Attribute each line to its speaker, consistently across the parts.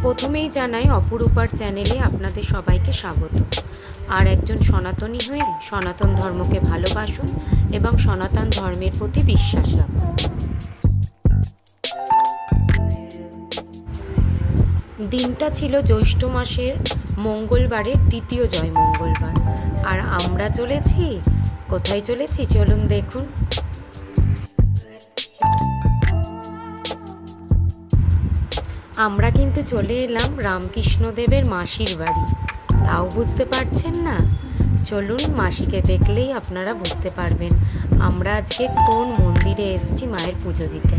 Speaker 1: প্রথমেই জানাই অপরূপার চ্যানেলে আপনাদের সবাইকে স্বাগত। আর একজন সনাতনী হয়ে সনাতন ধর্মকে ভালোবাসুন এবং সনাতন ধর্মের প্রতি বিশ্বাস রাখুন। দিনটা ছিল জ্যৈষ্ঠ মাসের মঙ্গলবারের দ্বিতীয় জয় মঙ্গলবার। আর আমরা চলেছি কোথায় চলেছি চলুন দেখুন। আমরা কিন্তু চলে এলাম রামকৃষ্ণদেবের মাসির বাড়ি। তাও বুঝতে পারছেন না? চলুন, মাসিকে দেখলেই আপনারা বুঝতে পারবেন আমরা আজকে কোন মন্দিরে এসেছি মায়ের পুজো দিতে।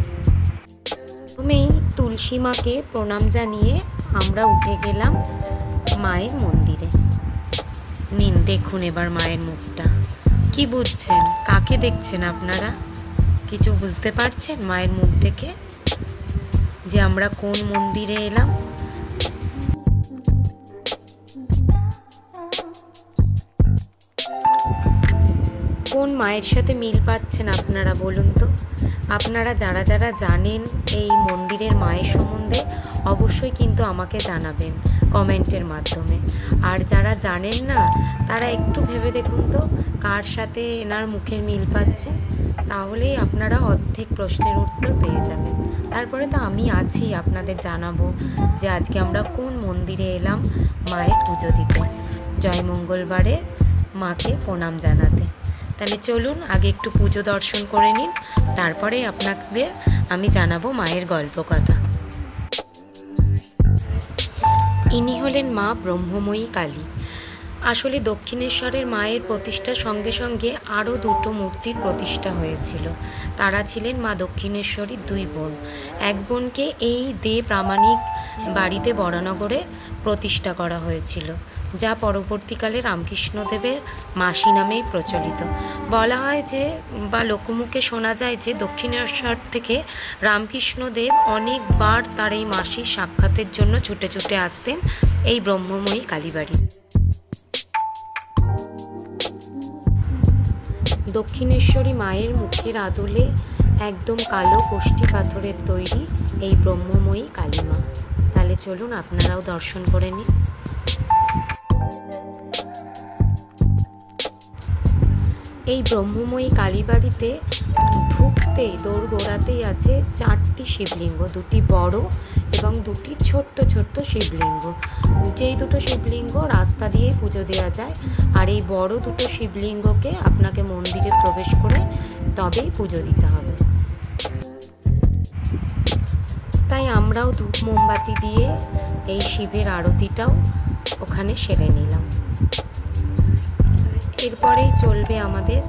Speaker 1: প্রথমেই তুলসী মাকে প্রণাম জানিয়ে আমরা উঠে গেলাম মায়ের মন্দিরে। নিন দেখুন এবার মায়ের মুখটা। কি বুঝছেন? কাকে দেখছেন আপনারা? কিছু বুঝতে পারছেন মায়ের মুখ দেখে যে আমরা কোন মন্দিরে এলাম? কোন মায়ের সাথে মিল পাচ্ছেন আপনারা বলুন তো? আপনারা যারা যারা জানেন এই মন্দিরের মায়ের সম্বন্ধে অবশ্যই কিন্তু আমাকে জানাবেন কমেন্টের মাধ্যমে। আর যারা জানেন না তারা একটু ভেবে দেখুন তো কার সাথে এনার মুখের মিল পাচ্ছে, তাহলেই আপনারা অর্ধেক প্রশ্নের উত্তর পেয়ে যাবেন। তারপরে তো আমি আছি আপনাদের জানাবো যে আজকে আমরা কোন মন্দিরে এলাম মায়ের পুজো দিতে, জয় মঙ্গলবারে মাকে প্রণাম জানাতে। তাহলে চলুন আগে একটু পুজো দর্শন করে নিন, তারপরে আপনাদের আমি জানাবো মায়ের গল্প কথা। ইনি হলেন মা ব্রহ্মময়ী কালী। আসলে দক্ষিণেশ্বরের মায়ের প্রতিষ্ঠার সঙ্গে সঙ্গে আরও দুটো মূর্তির প্রতিষ্ঠা হয়েছিল। তারা ছিলেন মা দক্ষিণেশ্বরীর দুই বোন। এক বোনকে এই দে প্রামাণিক বাড়িতে বরানগরে প্রতিষ্ঠা করা হয়েছিল, যা পরবর্তীকালে রামকৃষ্ণদেবের মাসি নামেই প্রচলিত। বলা হয় যে বা লোকমুখে শোনা যায় যে দক্ষিণেশ্বর থেকে রামকৃষ্ণদেব অনেকবার তার এই মাসির সাক্ষাতের জন্য ছুটে ছুটে আসতেন এই ব্রহ্মময়ী কালীবাড়ি। দক্ষিণেশ্বরী মায়ের মুখের আদলে একদম কালো কষ্টি পাথরের তৈরি এই ব্রহ্মময়ী কালীমা। তাহলে চলুন আপনারাও দর্শন করে নিন। এই ব্রহ্মময়ী কালীবাড়িতে ঢুকতেই দোরগোড়াতেই আছে 4টি শিবলিঙ্গ, 2টি বড় এবং 2টি ছোট্ট ছোট্ট শিবলিঙ্গ। যেই দুটো শিবলিঙ্গ রাস্তা দিয়েই পুজো দেওয়া যায়, আর এই বড় দুটো শিবলিঙ্গকে আপনাকে মন্দিরে প্রবেশ করে তবেই পুজো দিতে হবে। তাই আমরাও ধূপ মোমবাতি দিয়ে এই শিবের আরতিটাও ওখানে সেরে নিলাম। এরপরেই চলবে আমাদের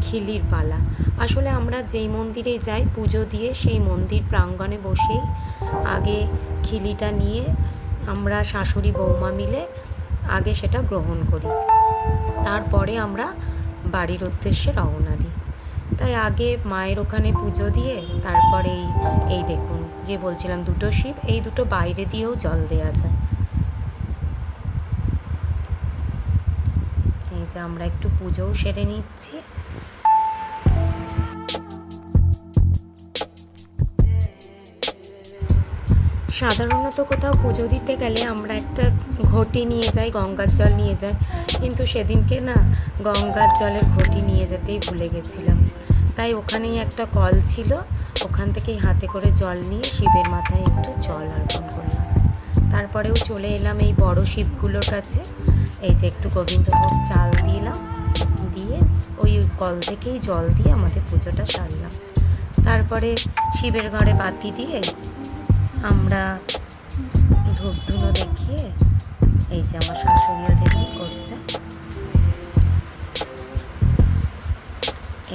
Speaker 1: খিলির পালা। আসলে আমরা যেই মন্দিরে যাই পুজো দিয়ে সেই মন্দির প্রাঙ্গণে বসেই আগে খিলিটা নিয়ে আমরা শাশুড়ি বৌমা মিলে আগে সেটা গ্রহণ করি, তারপরে আমরা বাড়ির উদ্দেশ্যে রওনা দিই। তাই আগে মায়ের ওখানে পুজো দিয়ে তারপরে এই দেখুন যে বলছিলাম দুটো শিব, এই দুটো বাইরে দিয়েও জল দেওয়া যায়। এই যে আমরা একটু পুজোও সেরে নিচ্ছি। সাধারণত কোথাও পুজো দিতে গেলে আমরা একটা ঘটি নিয়ে যাই, গঙ্গার জল নিয়ে যাই, কিন্তু সেদিনকে না গঙ্গার জলের ঘটি নিয়ে যেতেই ভুলে গেছিলাম। তাই ওখানেই একটা কল ছিল, ওখান থেকেই হাতে করে জল নিয়ে শিবের মাথায় একটু জল অর্পণ করলাম। তারপরেও চলে এলাম এই বড় শিবগুলোর কাছে। এই যে একটু গোবিন্দভোগ চাল দিলাম, দিয়ে ওই কল থেকেই জল দিয়ে আমাদের পুজোটা সারলাম। তারপরে শিবের ঘরে বাতি দিয়ে আমরা ধূপ ধুনো দেখিয়ে, এই যে আমার শাশুড়িও দেখি করছে,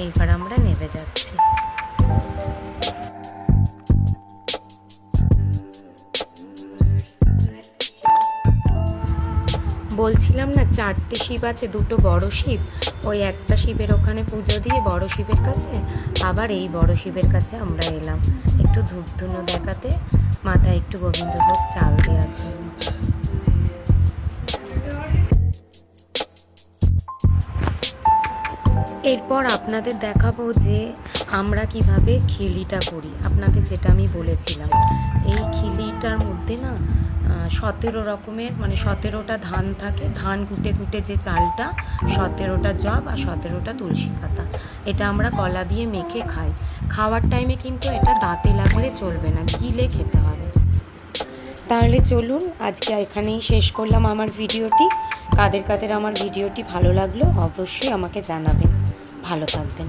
Speaker 1: এইবার আমরা নেমে যাচ্ছি। বলছিলাম না 4টে শিব আছে, 2টো বড় শিব। ওই একটা শিবের ওখানে পুজো দিয়ে বড় শিবের কাছে আবার এই বড় শিবের কাছে আমরা এলাম একটু ধূপ ধুনো দেখাতে, মাথায় একটু গোবিন্দভোগ চাল দেওয়ার জন্য। এরপর আপনাদের দেখাবো যে আমরা কিভাবে খিলিটা করি। আপনাদের যেটা আমি বলেছিলাম, এই খিলিটার মধ্যে না 17 রকমের, মানে 17টা ধান থাকে, ধান কুটে কুটে যে চালটা, 17টা জব আর 17টা তুলসী পাতা, এটা আমরা কলা দিয়ে মেখে খাই। খাওয়ার টাইমে কিন্তু এটা দাঁতে লাগলে চলবে না, গিলে খেতে হবে। তাহলে চলুন আজকে এখানেই শেষ করলাম আমার ভিডিওটি। কাদের কাদের আমার ভিডিওটি ভালো লাগলো অবশ্যই আমাকে জানাবেন। ভালো থাকবেন।